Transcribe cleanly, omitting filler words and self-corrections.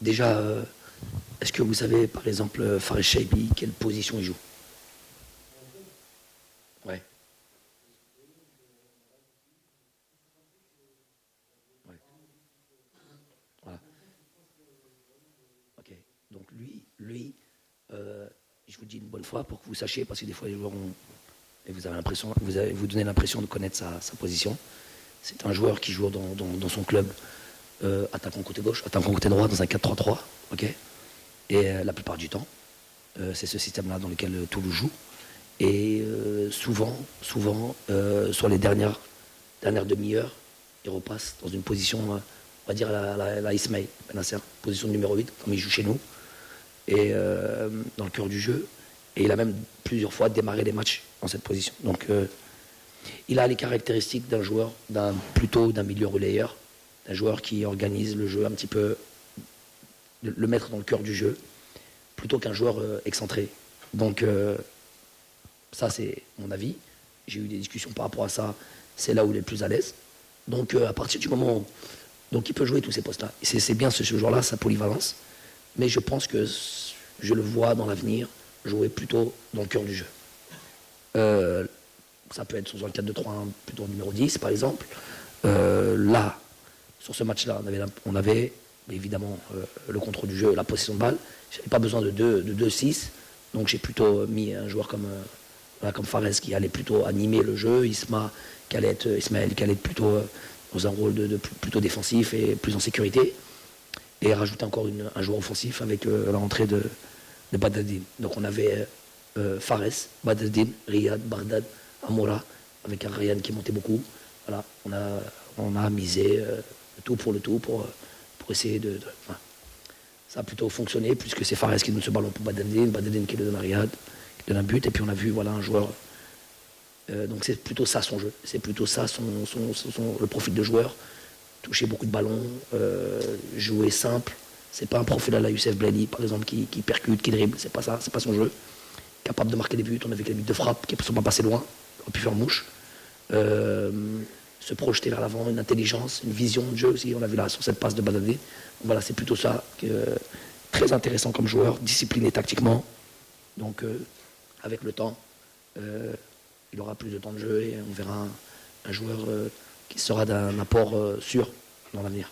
Déjà, est-ce que vous savez, par exemple, Fares Shaibi, quelle position il joue? Ouais. Ouais. Voilà. Ok. Donc lui, je vous dis une bonne fois pour que vous sachiez, parce que des fois les joueurs ont, et vous avez l'impression, vous donnez l'impression de connaître sa position. C'est un joueur qui joue dans son club attaquant côté gauche, attaquant côté droit dans un 4-3-3, ok. Et la plupart du temps, c'est ce système-là dans lequel Toulouse joue. Et souvent, sur les dernières demi-heures, il repasse dans une position, on va dire la Ismail Benasser, position numéro 8, comme il joue chez nous, et dans le cœur du jeu. Et il a même plusieurs fois démarré les matchs dans cette position. Donc il a les caractéristiques d'un joueur, plutôt d'un milieu relayeur, d'un joueur qui organise le jeu un petit peu, le mettre dans le cœur du jeu, plutôt qu'un joueur excentré. Donc ça, c'est mon avis. J'ai eu des discussions par rapport à ça. C'est là où il est le plus à l'aise. Donc, à partir du moment où donc, il peut jouer tous ces postes-là. C'est bien ce joueur-là, sa polyvalence. Mais je pense que je le vois dans l'avenir jouer plutôt dans le cœur du jeu. Ça peut être sur un 4-2-3-1, plutôt numéro 10, par exemple. Là, sur ce match-là, on avait évidemment le contrôle du jeu, la possession de balle. Je n'avais pas besoin de 2-6. Donc, j'ai plutôt mis un joueur comme Fares qui allait plutôt animer le jeu, Ismaël qui allait être plutôt dans un rôle plutôt défensif et plus en sécurité, et rajouter encore un joueur offensif avec la rentrée de Badreddine. Donc on avait Fares, Badreddine, Riyad, Bardad, Amoura, avec un Ryan qui montait beaucoup. Voilà, on a misé le tout pour essayer de voilà. Ça a plutôt fonctionné, puisque c'est Fares qui donne ce ballon pour Badreddine qui le donne à Riyad, qui donne un but, et puis on a vu voilà, un joueur. Donc c'est plutôt ça son jeu, c'est plutôt ça le profil de joueur. Toucher beaucoup de ballons, jouer simple. C'est pas un profil à la Youssef Bledi, par exemple, qui percute, qui dribble, c'est pas ça, c'est pas son jeu. Capable de marquer des buts, on a vu que les buts de frappe, qui ne sont pas passés loin, on a pu faire mouche. Se projeter vers l'avant, une intelligence, une vision de jeu aussi, on a vu là sur cette passe de Badadé. Voilà, c'est plutôt ça, très intéressant comme joueur, discipliné tactiquement. Donc avec le temps, il aura plus de temps de jeu et on verra un joueur qui sera d'un apport sûr dans l'avenir.